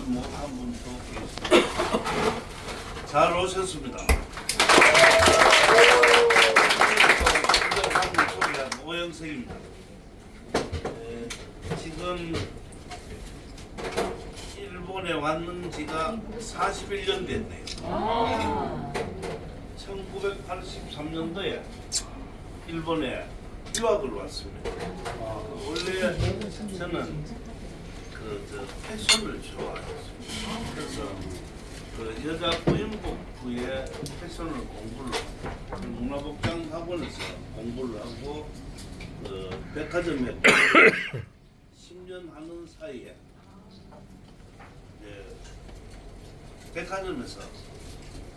못한 분도 계십니다. 잘 오셨습니다. 오영석입니다. 지금 일본에 왔는 지가 41년 됐네요. 1983년도에 일본에 유학을 왔습니다. 원래 저는 패션을 좋아했습니다. 그래서 여자 부인복부의 패션을 공부를 문화복장학원에서 공부를 하고 백화점에 10년 하는 사이에 백화점에서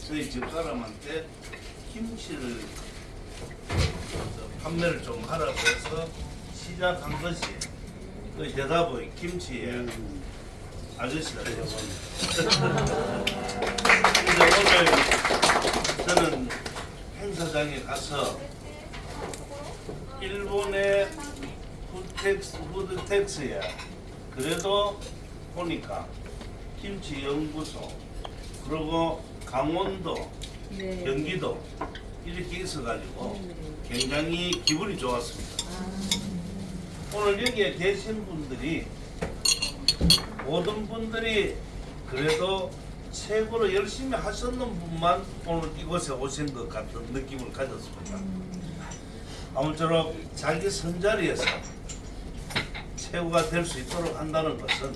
저희 집사람한테 김치를 판매를 좀 하라고 해서 시작한 것이 그 대답의 김치의 아저씨가 되었습니다. 오늘 저는 행사장에 가서 일본의 푸드텍스에 그래도 보니까 김치 연구소 그리고 강원도, 네. 경기도 이렇게 있어가지고 굉장히 기분이 좋았습니다. 오늘 여기에 계신 분들이 모든 분들이 그래도 최고로 열심히 하셨는 분만 오늘 이곳에 오신 것 같은 느낌을 가졌습니다. 아무쪼록 자기 선자리에서 최고가 될 수 있도록 한다는 것은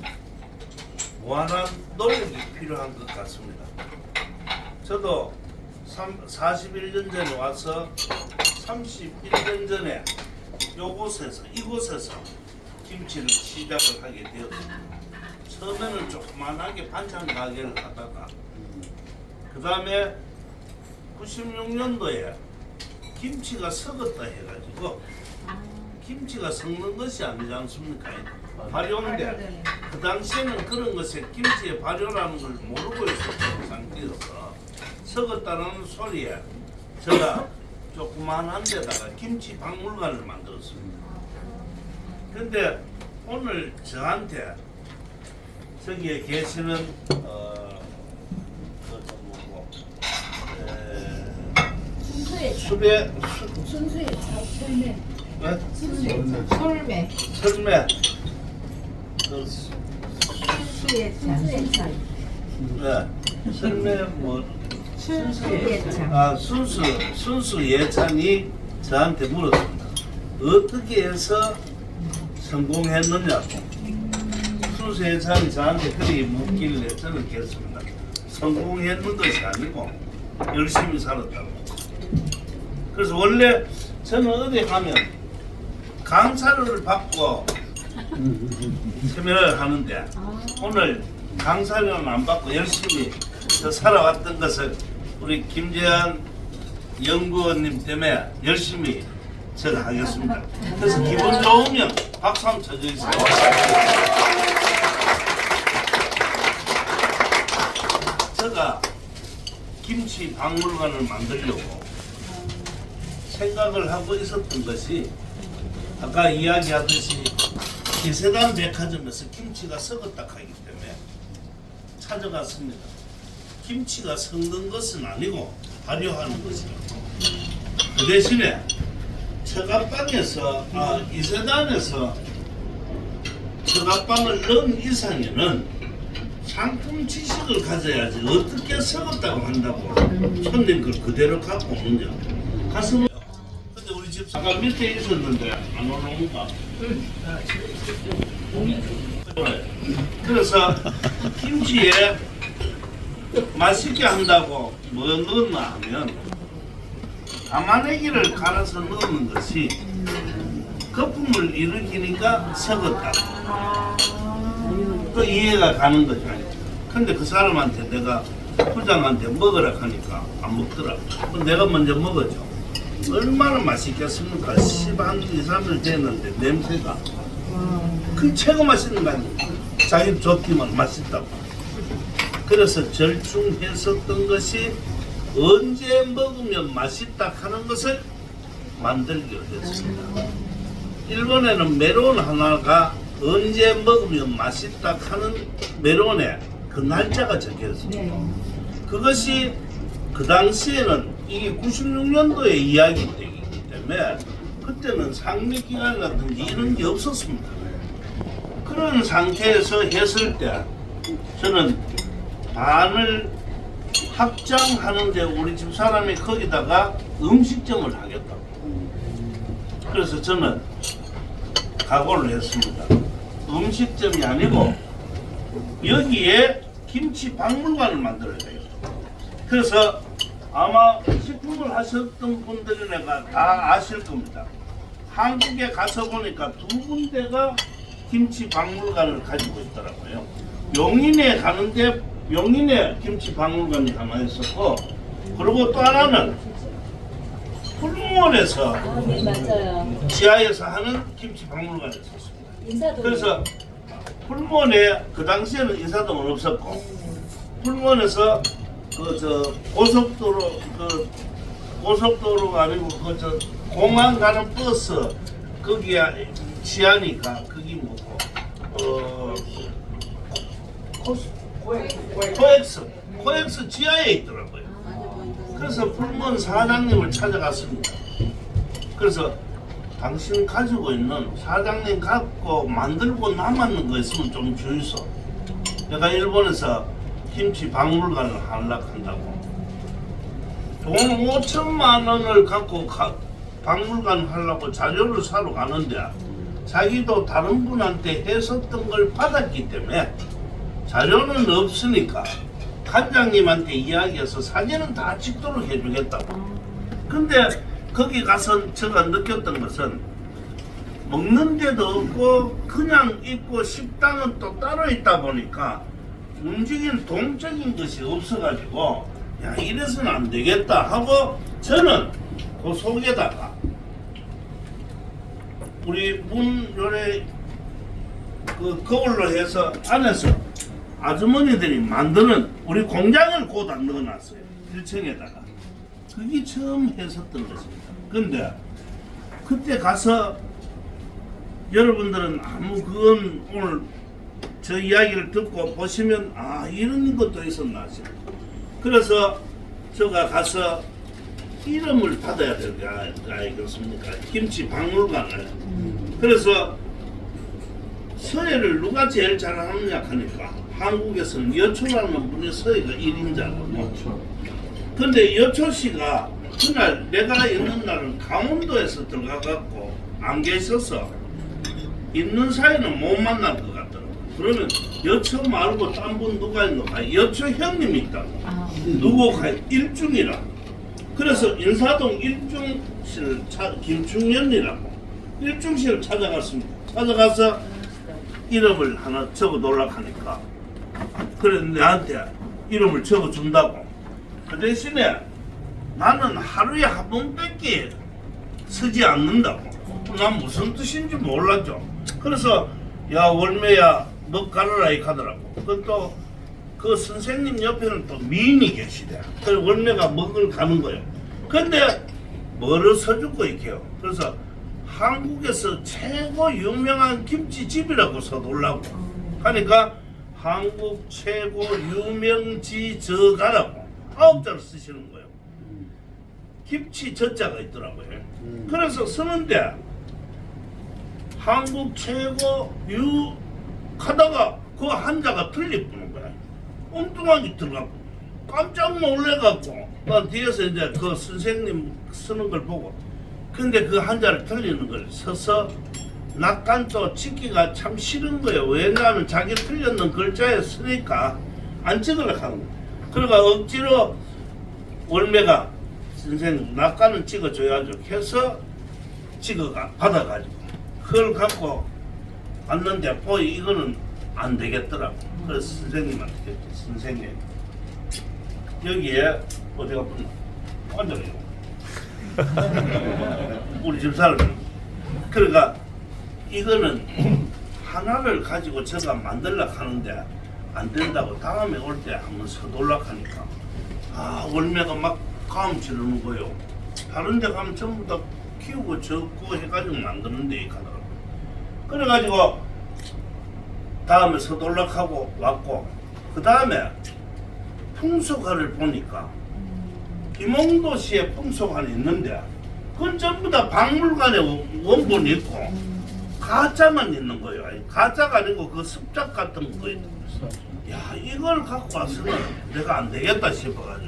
무한한 노력이 필요한 것 같습니다. 저도 41년 전에 와서 31년 전에 이곳에서 김치를 시작을 하게 되었습니다. 처음에는 조그만하게 반찬 가게를 하다가 그 다음에 96년도에 김치가 썩었다 해가지고 김치가 썩는 것이 아니지 않습니까? 발효인데 그 당시에는 그런 것에 김치의 발효라는 걸 모르고 있었던 상태여서 썩었다는 소리에 제가 조그만한 데다가 김치 박물관을 만들었습니다. 근데 오늘 저한테 저기에 계시는 순수의 설매. 네? 설매. 설매 순수의 장. 네. 설매 뭐 순수의 장. 순수 예찬이 저한테 물었습니다. 어떻게 해서 성공했느냐고. 순수 예찬이 저한테 그렇게 묻길래 저는 그랬습니다. 성공했는 것이 아니고 열심히 살았다고. 그래서 원래 저는 어디 가면 강사를 받고 세미나를 하는데 오늘 강사료는 안 받고 열심히 살아왔던 것을 우리 김재한 연구원님 때문에 열심히 제가 하겠습니다. 그래서 기분 좋으면 박수 한번 쳐주세요. 제가 김치 박물관을 만들려고 생각을 하고 있었던 것이 아까 이야기하듯이 기세단 백화점에서 김치가 썩었다 하기 때문에 찾아갔습니다. 김치가 썩는 것은 아니고 발효하는 것이라고. 그 대신에 처갓방에서 이세단에서 처갓방을 넣은 이상에는 상품 지식을 가져야지 어떻게 썩었다고 한다고 손님 걸 그대로 갖고 오느냐. 가서 근데 우리 집 아까 밑에 있었는데 안 올라온가? 그래서 김치에 맛있게 한다고 뭐 넣었나 하면 담아내기를 갈아서 넣는 것이 거품을 일으키니까 썩었다. 그 이해가 가는 거죠. 근데 그 사람한테 내가 부장한테 먹으라 하니까 안 먹더라. 내가 먼저 먹었죠. 얼마나 맛있겠습니까? 2, 3일 됐는데 냄새가 그 최고 맛있는 거 아닙니까? 자기 좋기만 맛있다고. 그래서 절충했었던 것이 언제 먹으면 맛있다 하는 것을 만들기로 했습니다. 일본에는 메론 하나가 언제 먹으면 맛있다 하는 메론에 그 날짜가 적혀있어요. 네. 그것이 그 당시에는 이게 96년도의 이야기이기 때문에 그때는 상립기관이라든지 이런 게 없었습니다. 그런 상태에서 했을 때 저는 반을 확장하는데 우리 집사람이 거기다가 음식점을 하겠다고. 그래서 저는 각오를 했습니다. 음식점이 아니고 여기에 김치 박물관을 만들어야 돼요. 그래서 아마 식품을 하셨던 분들이나 다 아실 겁니다. 한국에 가서 보니까 두 군데가 김치 박물관을 가지고 있더라고요. 용인에 가는데 용인에 김치 박물관이 하나 있었고, 그리고 또 하나는 풀무원에서 네, 맞아요. 지하에서 하는 김치 박물관이 있었습니다. 인사동. 그래서 풀무원에 그 당시에는 인사동은 없었고, 풀무원에서 고속도로가 아니고 공항 가는 버스 거기에 지하니까 거기 뭐고 코엑스 지하에 있더라고요. 그래서 풀무원 사장님을 찾아갔습니다. 그래서 당신 가지고 있는 사장님 갖고 만들고 남았는 거 있으면 좀 주이소. 내가 일본에서 김치 박물관을 하려고 한다고. 돈 5천만 원을 갖고 박물관 하려고 자료를 사러 가는데 자기도 다른 분한테 했었던 걸 받았기 때문에 자료는 없으니까 관장님한테 이야기해서 사진은 다 찍도록 해주겠다고. 근데 거기 가서 제가 느꼈던 것은 먹는 데도 없고 그냥 있고 식당은 또 따로 있다 보니까 움직이는 동적인 것이 없어가지고 야 이래서는 안 되겠다 하고 저는 그 속에다가 우리 문 요래 그 거울로 해서 안에서 아주머니들이 만드는 우리 공장을 고다 넣어놨어요. 1층에다가. 그게 처음 했었던 것입니다. 근데 그때 가서 여러분들은 아무 그건 오늘 저 이야기를 듣고 보시면 아 이런 것도 있었나 싶어요. 그래서 제가 가서 이름을 받아야 될 거 아니겠습니까? 김치 박물관을. 그래서 서예를 누가 제일 잘하느냐 하니까 한국에서는 여초라는 분이 서예가 1인자거든요. 근데 여초 씨가 그날 내가 있는 날은 강원도에서 들어가갖고 안 계셔서 있는 사이는 못 만날 것 같더라고요. 그러면 여초 말고 딴 분 누가 있노가? 여초 형님이 있다고. 누구가 일중이라. 그래서 인사동 일중실 김충현이라고 일중실을 찾아갔습니다. 찾아가서 이름을 하나 적어 놓으려고 하니까 그래 내한테 이름을 적어 준다고. 그 대신에 나는 하루에 한 번밖에 쓰지 않는다고. 난 무슨 뜻인지 몰랐죠. 그래서 야 월매야 너 가르라 이 하더라고. 그것도 그 선생님 옆에는 또 미인이 계시대. 그래서 월매가 먹을 가는 거예요. 근데 뭐를 써주고 있게요. 그래서 한국에서 최고 유명한 김치집이라고 써놓으려고 하니까 한국 최고 유명지 저가라고 9자를 쓰시는 거예요. 김치 저자가 있더라고요. 그래서 쓰는데 한국 최고 유 하다가 그 한자가 틀리쁘는 거야. 엉뚱하게 들어가고 깜짝 놀래갖고 나 뒤에서 이제 그 선생님 쓰는 걸 보고 근데 그 한자를 틀리는 걸 써서 낙관도 찍기가 참 싫은 거예요. 왜냐하면 자기 틀렸는 글자에 쓰니까 안 찍으려고 하는 거예요. 그러니까 억지로 월매가 선생님 낙관은 찍어줘야죠 해서 찍어가 받아가지고 그걸 갖고 왔는데 보이 이거는 안 되겠더라고. 그래서 선생님한테 했지. 선생님 여기에 어디가 붙나? 앉아요. 우리 집사람이. 그러니까 이거는 하나를 가지고 제가 만들려고 하는데 안 된다고 다음에 올 때 한번 서둘러고 하니까 아 월매가 막 가음 지르는 거요. 다른 데 가면 전부 다 키우고 적고 해가지고 만드는데 가더라고. 그래가지고 다음에 서둘러고 하고 왔고 그 다음에 풍속화를 보니까 김홍도 씨의 풍속화는 있는데 그건 전부 다 박물관에 원본이 있고 가짜만 있는 거예요. 가짜가 아니고 그 습작 같은 거 있는 거예요. 야, 이걸 갖고 와서는 내가 안 되겠다 싶어가지고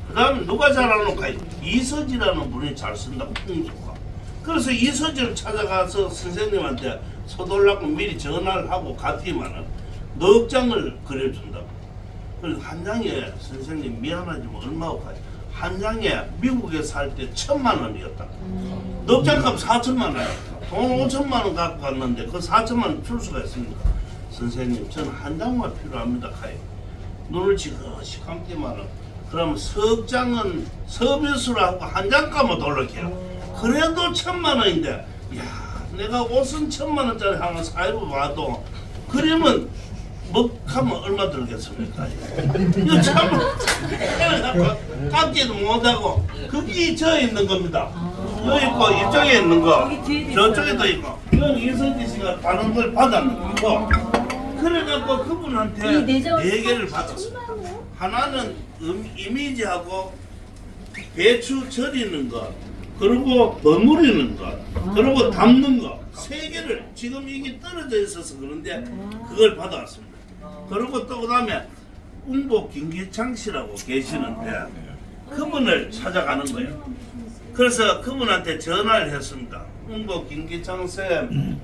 그 다음에 누가 잘하는가 이서지라는 분이 잘 쓴다고 풍속화. 그래서 이서지를 찾아가서 선생님한테 서둘라고 미리 전화를 하고 갔더니만은 넉 장을 그려준다고. 그래서 한 장에 선생님 미안하지만 얼마고 가요? 한 장에 미국에 살 때 1,000만 원이었다. 넉 장값 4천만 원. 돈 5천만 원 갖고 갔는데 그 4천만 원 줄 수가 있습니까? 선생님 저는 한 장만 필요합니다. 가요. 눈을 지그시 감기만은 그러면 석 장은 서비스로 하고 한 장값만 돌려게요. 그래도 1,000만 원인데 야 내가 옷은 1,000만 원짜리 하나 사입어 봐도 그림은 먹하면 얼마 들겠습니까? 이거 참 깎지도 못하고 거기 저 있는 겁니다. 여기 있고 이쪽에 있는 거 저쪽에도 있고 이건 이선지 씨가 다른 걸 받았는 거고 그래갖고 그분한테 네 개를 받았어요. 하나는 이미지하고 배추 절이는 거 그리고 버무리는 거 그리고 담는 거 세 개를 지금 이게 떨어져 있어서 그런데 그걸 받아왔습니다. 그리고 또 그다음에 웅복 김기창 씨라고 계시는데 그분을 찾아가는 거예요. 그래서 그분한테 전화를 했습니다. 웅복 김기창 쌤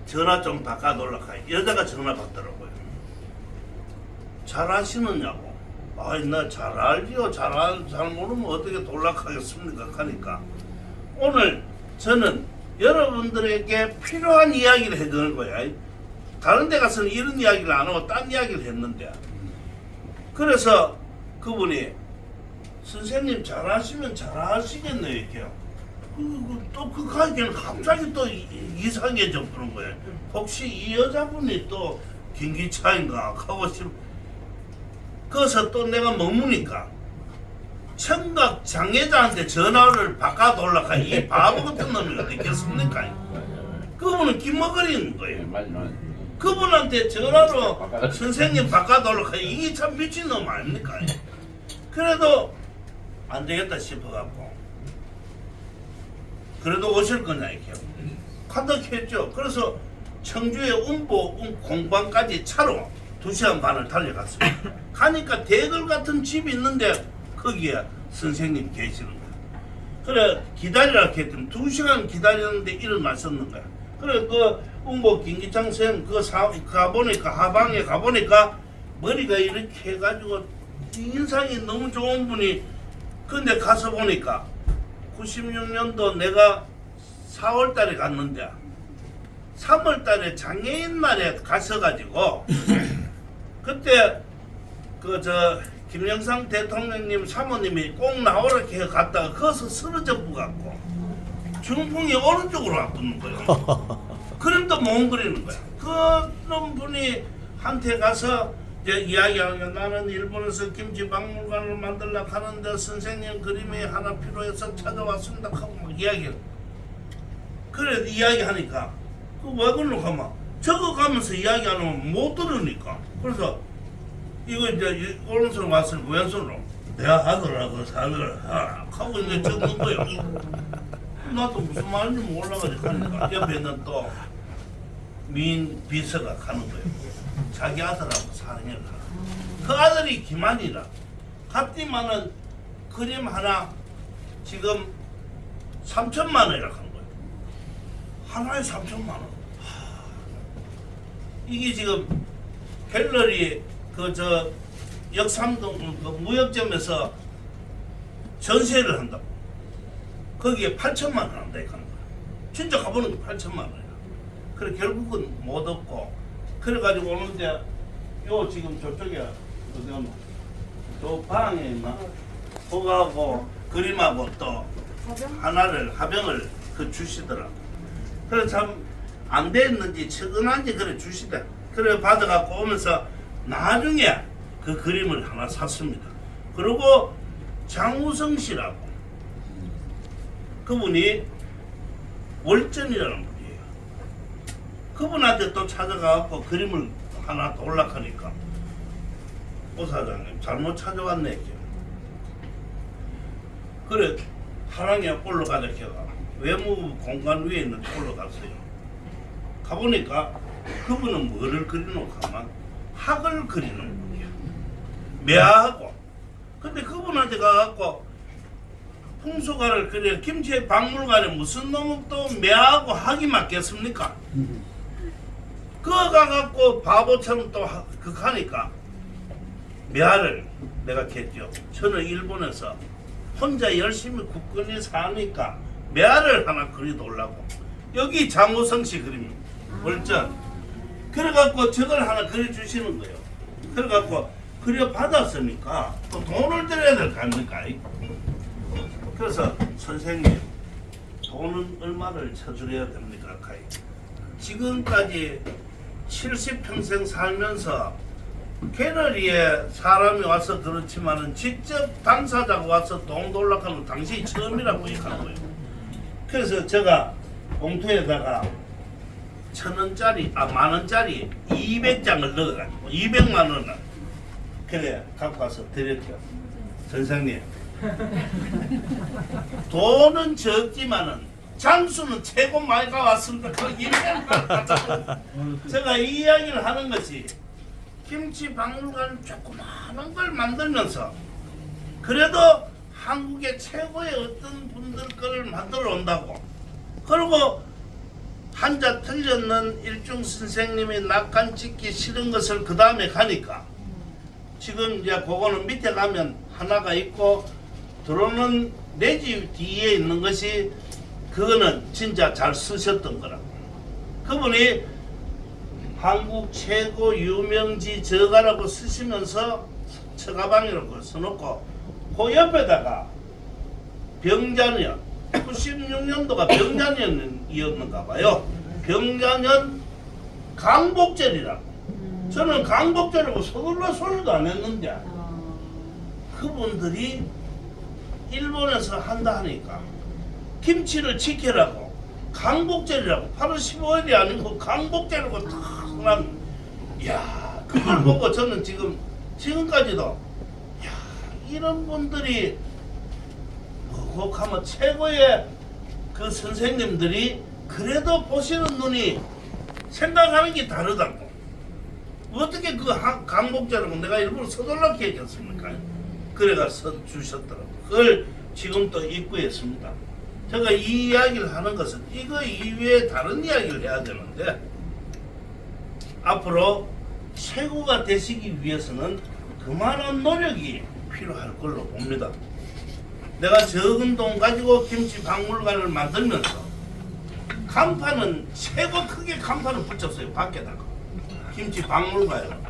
전화 좀 바꿔달라고 해요. 여자가 전화 받더라고요. 잘 아시느냐고. 아이 나 잘 알지요. 잘 모르면 어떻게 돌락하겠습니까? 하니까 오늘 저는 여러분들에게 필요한 이야기를 해주는 거야. 다른 데 가서는 이런 이야기를 안 하고 딴 이야기를 했는데 그래서 그분이 선생님 잘하시면 잘하시겠네요. 이렇게 또 그 가기는 갑자기 또 이상해져 버는 거예요. 혹시 이 여자분이 또 김기차인가 하고 싶 그래서 또 내가 머무니까 청각 장애자한테 전화를 바꿔달라고 이 바보 같은 놈이 어디 있겠습니까? 그분은 김먹거리는 거예요. 그분한테 전화로 선생님 바꿔달라고 이게 참 미친놈 아닙니까? 그래도 안 되겠다 싶어갖고 그래도 오실 거냐 이렇게 카톡했죠. 그래서 청주의 운보 공방까지 차로 2시간 반을 달려갔습니다. 가니까 대걸 같은 집이 있는데 거기에 선생님 계시는 거야. 그래 기다리라 했더니 2시간 기다렸는데 일어나셨는 거야. 그래 그 운보 김기창 쌤 가보니까 하방에 가보니까 머리가 이렇게 해가지고 인상이 너무 좋은 분이 근데 가서 보니까 96년도 내가 4월달에 갔는데 3월달에 장애인 날에 가셔가지고 그때 그 김영삼 대통령님 사모님이 꼭 나오라 해서 갔다가 거기서 쓰러져 부갖고 중풍이 오른쪽으로 와붙는 거예요. 그림도 못 그리는 거야. 그런 분이 한테 가서 이제 이야기하면 나는 일본에서 김치박물관을 만들려고 하는데 선생님 그림이 하나 필요해서 찾아왔습니다 하고 막 이야기를 그래 이야기하니까 그 왜 그러노 가면 적어가면서 이야기 안 하면 못 들으니까 그래서 이거 이제 오른손으로 왔으니 왼손으로 내가 하더라고 사들 하고 이제 적는 거예요. 나도 무슨 말인지 몰라가지고 하니까 옆에 있는 또 미인 비서가 가는 거예요. 자기 아들하고 사랑해라. 그 아들이 김한이라 갔더니만은 그림 하나 지금 3천만 원이라고 하는 거예요. 하나에 3천만 원. 이게 지금 갤러리 역삼동 그 무역점에서 전세를 한다고. 거기에 8천만 원 한다 이거 하는 거야. 진짜 가보는 게 8천만 원이야. 그래 결국은 못 얻고 그래가지고 오는데 요 지금 저쪽에 어디가노 저 방에 있나 그거하고 그림하고 또 하나를 화병을 그 주시더라. 그래 참 안 됐는지 측은한지 그래 주시다. 그래 받아갖고 오면서 나중에 그 그림을 하나 샀습니다. 그리고 장우성 씨라고 그분이 월전이라는 분이에요. 그분한테 또 찾아가갖고 그림을 하나 돌락하니까 오 사장님 잘못 찾아왔네 이렇게. 그래 하랑에 올라가자 걔가 외무 공간 위에 있는 데 올라갔어요. 가보니까 그분은 뭐를 그리노 가만 학을 그리는 분이야. 매하고. 근데 그분한테 가갖고 풍수가를 그려 김치 박물관에 무슨 놈은 또 매하고 학이 맞겠습니까? 그거 가갖고 바보처럼 또 극하니까 매화를 내가 했죠. 저는 일본에서 혼자 열심히 굳건히 사니까 매화를 하나 그려놓으려고. 여기 장우성씨 그림입니다. 월전. 그래갖고 저걸 하나 그려주시는 거예요. 그래갖고 그려받았으니까 또 돈을 들여야 될 거 아닙니까? 그래서 선생님 돈은 얼마를 쳐드려야 됩니까? 지금까지 70평생 살면서 캐널리에 사람이 와서 그렇지만은 직접 당사자가 와서 돈 돌락하는 당신이 처음이라고 얘기한 거예요. 그래서 제가 봉투에다가 1,000원짜리, 만원짜리 200장을 넣어가지고 200만 원을 그래 갖고 와서 드렸죠. 선생님 돈은 적지만은 장수는 최고 많이 가왔습니다. 그 제가 이 이야기를 하는 것이 김치 박물관 조그마한 걸 만들면서 그래도 한국의 최고의 어떤 분들 거를 만들어 온다고. 그리고 한자 틀렸는 일중 선생님이 낙관 찍기 싫은 것을 그 다음에 가니까 지금 이제 그거는 밑에 가면 하나가 있고 들어오는 내 집 뒤에 있는 것이 그거는 진짜 잘 쓰셨던 거라고. 그분이 한국 최고 유명지 저가라고 쓰시면서 처가방이라고 써놓고 그 옆에다가 병자년 96년도가 병자년이었는가 봐요. 병자년 강복절이라고. 저는 강복절이라고 서둘러 소리도 안 했는데 그분들이 일본에서 한다 하니까 김치를 지키라고 강복절이라고 8월 15일이 아니고 강복절이라고 탁 난, 야 그걸 보고 저는 지금까지도 야 이런 분들이 뭐하면 최고의 그 선생님들이 그래도 보시는 눈이 생각하는 게 다르다고. 어떻게 그 강복절이라고 내가 일부러 서둘렀게 얘기했습니까? 그래가 써주셨더라고. 그걸 지금 또 입고 있습니다. 제가 이 이야기를 하는 것은 이거 이외에 다른 이야기를 해야 되는데 앞으로 최고가 되시기 위해서는 그만한 노력이 필요할 걸로 봅니다. 내가 적은 돈 가지고 김치 박물관을 만들면서 간판은 최고 크게 간판을 붙였어요. 밖에다가 김치 박물관이라고.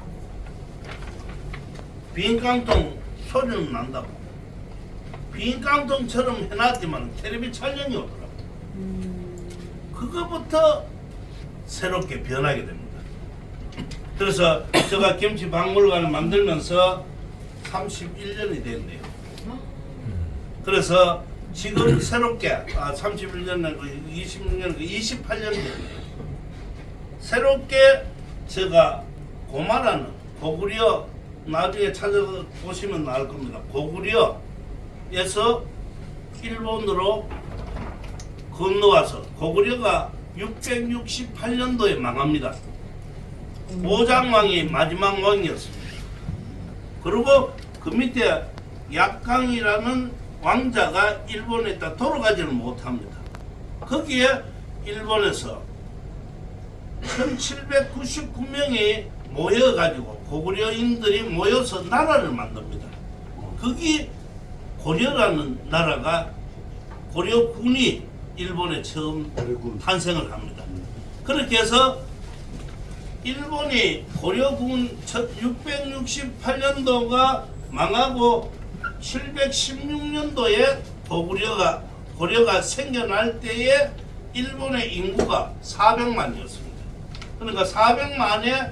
빈 깡통 소리는 난다고. 빈 깡통처럼 해놨지만 텔레비 촬영이 오더라고. 그거부터 새롭게 변하게 됩니다. 그래서 제가 김치 박물관을 만들면서 31년이 됐네요. 그래서 지금 새롭게 31년은 26년 28년이 됐네요. 새롭게 제가 고마라는 고구려 나중에 찾아보시면 나올 겁니다. 고구려에서 일본으로 건너와서 고구려가 668년도에 망합니다. 오장왕이 마지막 왕이었습니다. 그리고 그 밑에 약강이라는 왕자가 일본에 있다 돌아가지는 못합니다. 거기에 일본에서 1799명이 모여가지고 고구려인들이 모여서 나라를 만듭니다. 거기 고려라는 나라가 고려군이 일본에 처음 탄생을 합니다. 그렇게 해서 일본이 고려군 668년도가 망하고 716년도에 고려가 생겨날 때에 일본의 인구가 400만이었습니다. 그러니까 400만에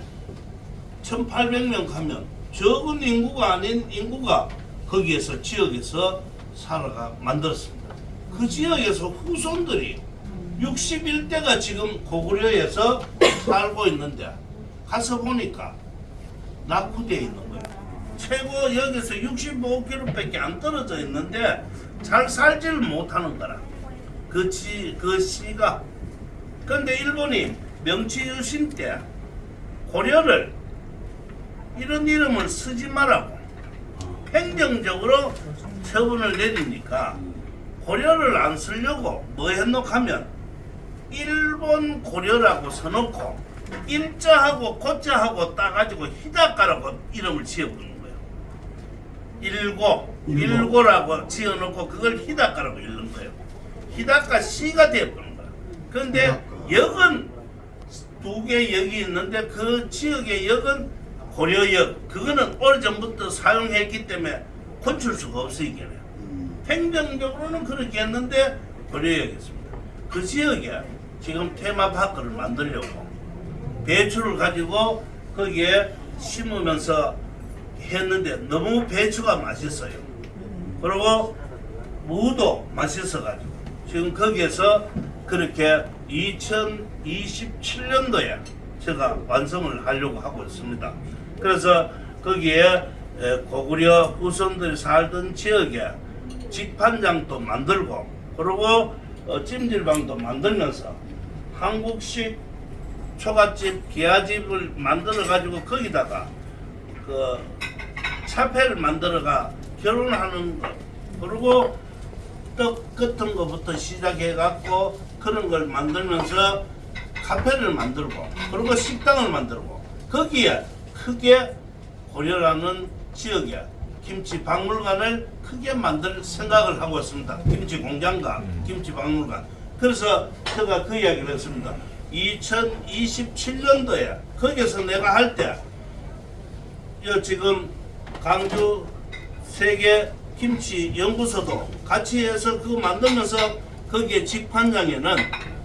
1800명 가면 적은 인구가 아닌 인구가 거기에서 지역에서 살아가 만들었습니다. 그 지역에서 후손들이 61대가 지금 고구려에서 살고 있는데 가서 보니까 낙후되어 있는 거예요. 최고 여기서 65km밖에 안 떨어져 있는데 잘 살지를 못하는 거라. 그 시가. 근데 일본이 명치유신 때 고려를 이런 이름을 쓰지 말라고 행정적으로 처분을 내리니까 고려를 안 쓰려고 뭐 했노 하면 일본 고려라고 써놓고 일자하고 고자하고 따가지고 히다카라고 이름을 지어보는 거예요. 일고라고 지어놓고 그걸 히다카라고 읽는 거예요. 히다카 시가 되어버린 거야. 근데 역은 두 개 역이 있는데 그 지역의 역은 고려역. 그거는 오래전부터 사용했기 때문에 고칠 수가 없어 이게. 행정적으로는 그렇게 했는데 고려역이었습니다. 그 지역에 지금 테마파크를 만들려고 배추를 가지고 거기에 심으면서 했는데 너무 배추가 맛있어요. 그리고 무도 맛있어가지고 지금 거기에서 그렇게 2027년도에 제가 완성을 하려고 하고 있습니다. 그래서 거기에 고구려 후손들이 살던 지역에 직판장도 만들고 그리고 찜질방도 만들면서 한국식 초가집, 기아집을 만들어 가지고 거기다가 그 차폐를 만들어가 결혼하는 것 그리고 떡 같은 것부터 시작해 갖고 그런 걸 만들면서 카페를 만들고 그리고 식당을 만들고 거기에 크게 고려라는 지역에 김치 박물관을 크게 만들 생각을 하고 있습니다. 김치 공장과 김치 박물관. 그래서 제가 그 이야기를 했습니다. 2027년도에 거기서 내가 할 때 지금 강주 세계 김치 연구소도 같이 해서 그거 만들면서 거기에 직판장에는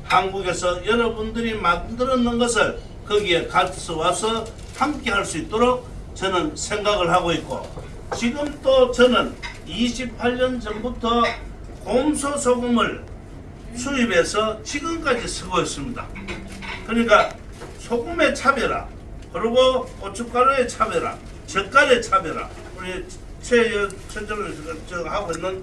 한국에서 여러분들이 만들어 놓은 것을 거기에 가서 와서 함께 할 수 있도록 저는 생각을 하고 있고 지금 또 저는 28년 전부터 곰소 소금을 수입해서 지금까지 쓰고 있습니다. 그러니까 소금의 차별화 그리고 고춧가루의 차별화 젓갈의 차별화 우리 최전을 하고 있는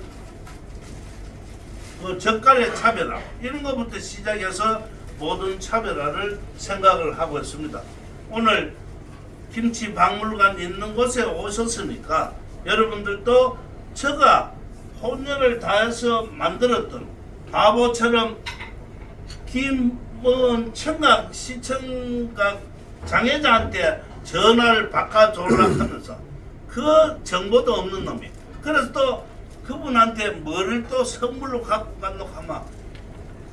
그 젓갈의 차별화 이런 것부터 시작해서 모든 차별화를 생각을 하고 있습니다. 오늘 김치 박물관 있는 곳에 오셨으니까 여러분들도 제가 혼혈을 다해서 만들었던 바보처럼 김문 청각 시청각 장애자한테 전화를 바꿔달라 하면서 그 정보도 없는 놈이 그래서 또 그분한테 뭐를 또 선물로 갖고 간다고 하면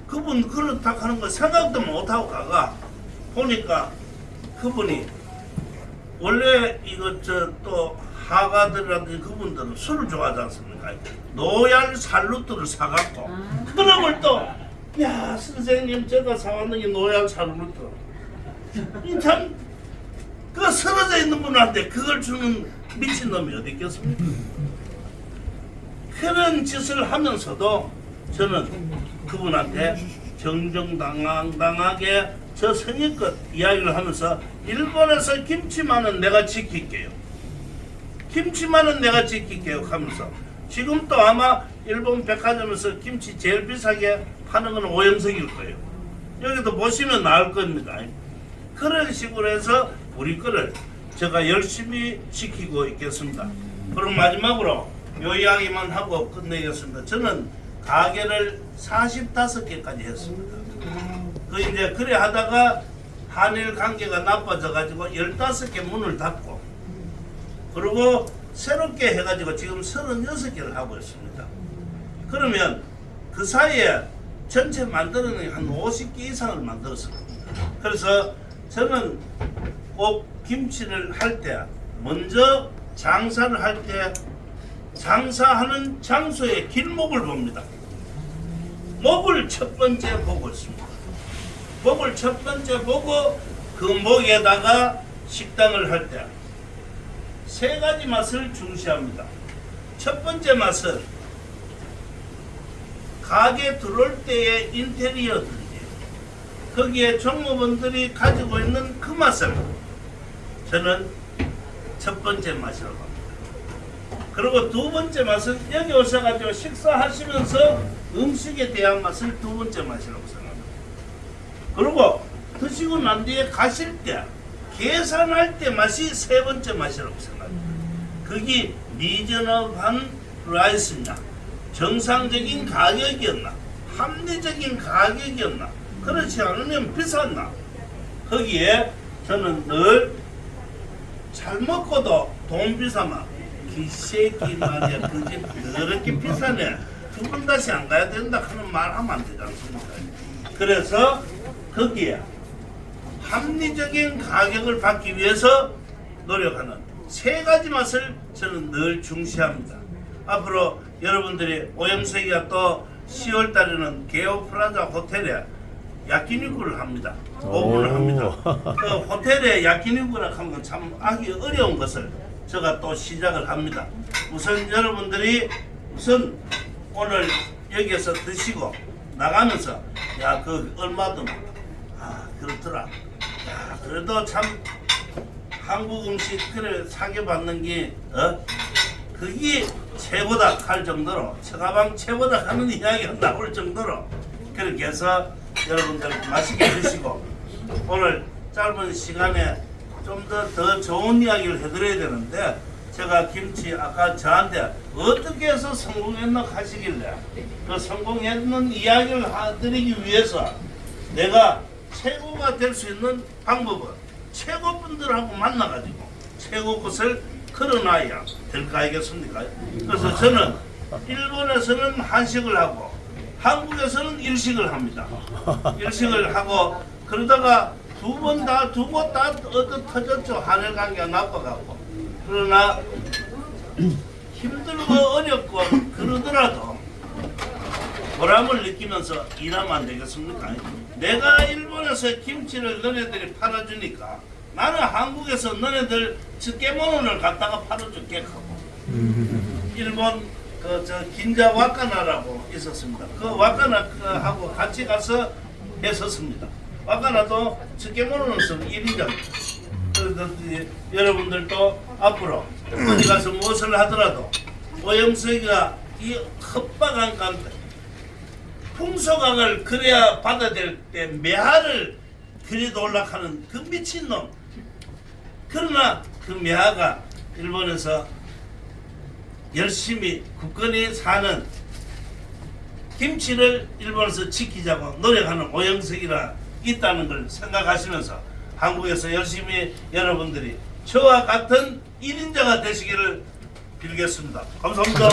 그분 그렇다 하는 거 생각도 못하고 가가 보니까 그분이 원래 이거 또 하가들이라든지 그분들은 술을 좋아하지 않습니까? 노얄 살루트를 사갖고 그놈을 또 야 선생님 제가 사왔는 게 노얄 살루트 참 그 쓰러져 있는 분한테 그걸 주는 미친놈이 어디 있겠습니까? 그런 짓을 하면서도 저는 그분한테 정정당당하게 저 성의껏 이야기를 하면서 일본에서 김치만은 내가 지킬게요. 김치만은 내가 지킬게요 하면서 지금 또 아마 일본 백화점에서 김치 제일 비싸게 파는 건 오영석일 거예요. 여기도 보시면 나올 겁니다. 그런 식으로 해서 우리 거를 제가 열심히 지키고 있겠습니다. 그럼 마지막으로 요 이야기만 하고 끝내겠습니다. 저는 가게를 45개까지 했습니다. 그 이제 그래 하다가 한일 관계가 나빠져 가지고 15개 문을 닫고 그리고 새롭게 해가지고 지금 36개를 하고 있습니다. 그러면 그 사이에 전체 만드는 한 50개 이상을 만들었습니다. 그래서 저는 꼭 김치를 할 때 먼저 장사를 할 때 장사하는 장소의 길목을 봅니다. 목을 첫 번째 보고 있습니다. 목을 첫 번째 보고 그 목에다가 식당을 할 때 세 가지 맛을 중시합니다. 첫 번째 맛은 가게 들어올 때의 인테리어든지 거기에 종업원들이 가지고 있는 그 맛을 저는 첫 번째 맛이라고 합니다. 그리고 두 번째 맛은 여기 오셔가지고 식사하시면서 음식에 대한 맛을 두 번째 맛이라고 생각합니다. 그리고 드시고 난 뒤에 가실 때 계산할 때 맛이 세 번째 맛이라고 생각합니다. 그게 리저너블한 라이스냐, 정상적인 가격이었나, 합리적인 가격이었나, 그렇지 않으면 비쌌나. 거기에 저는 늘 잘 먹고도 돈 비싸면 기새끼 말이야, 그 집 더럽게 비싸네, 두 번 다시 안 가야 된다 하는 말 하면 안 되지 않습니까? 그래서 거기에 합리적인 가격을 받기 위해서 노력하는 세 가지 맛을 저는 늘 중시합니다. 앞으로 여러분들이 오영석이가 또 10월 달에는 게오 플라자 호텔에 야끼니쿠를 합니다. 오픈을 합니다. 그 호텔에 야끼니쿠라 하면 참 하기 어려운 것을 제가 또 시작을 합니다. 우선 여러분들이 우선 오늘 여기에서 드시고 나가면서 야 그 얼마든 그렇더라. 야 그래도 참 한국 음식 그래 사계받는 게 그게 최고다 할 정도로 처가방 최고다 하는 이야기가 나올 정도로 그렇게 해서 여러분들 맛있게 드시고 오늘 짧은 시간에 좀 더 좋은 이야기를 해드려야 되는데 제가 김치 아까 저한테 어떻게 해서 성공했나 하시길래 그 성공했는 이야기를 드리기 위해서 내가 최고가 될 수 있는 방법은 최고분들하고 만나가지고 최고 것을 걸어놔야 될 거 아니겠습니까? 그래서 저는 일본에서는 한식을 하고 한국에서는 일식을 합니다. 일식을 하고 그러다가 두 번 다 두고 다 터졌죠. 한일 관계가 나빠갖고. 그러나 힘들고 어렵고 그러더라도 보람을 느끼면서 일하면 안 되겠습니까? 내가 일본에서 김치를 너네들이 팔아주니까 나는 한국에서 너네들 츠케모노를 갖다가 팔아줄게하고 일본 저 긴자 와카나라고 있었습니다. 그 와카나하고 같이 가서 했었습니다. 와카나도 츠케모노는 쓰는 1인자. 그래서 여러분들도 앞으로 어디 가서 무엇을 하더라도 오영석이가 이 헛박한 풍소강을 그래야 받아야 될 때 매화를 그리도 올라가는 그 미친놈. 그러나 그 매화가 일본에서 열심히 굳건히 사는 김치를 일본에서 지키자고 노력하는 오영석이라 있다는 걸 생각하시면서 한국에서 열심히 여러분들이 저와 같은 1인자가 되시기를 빌겠습니다. 감사합니다.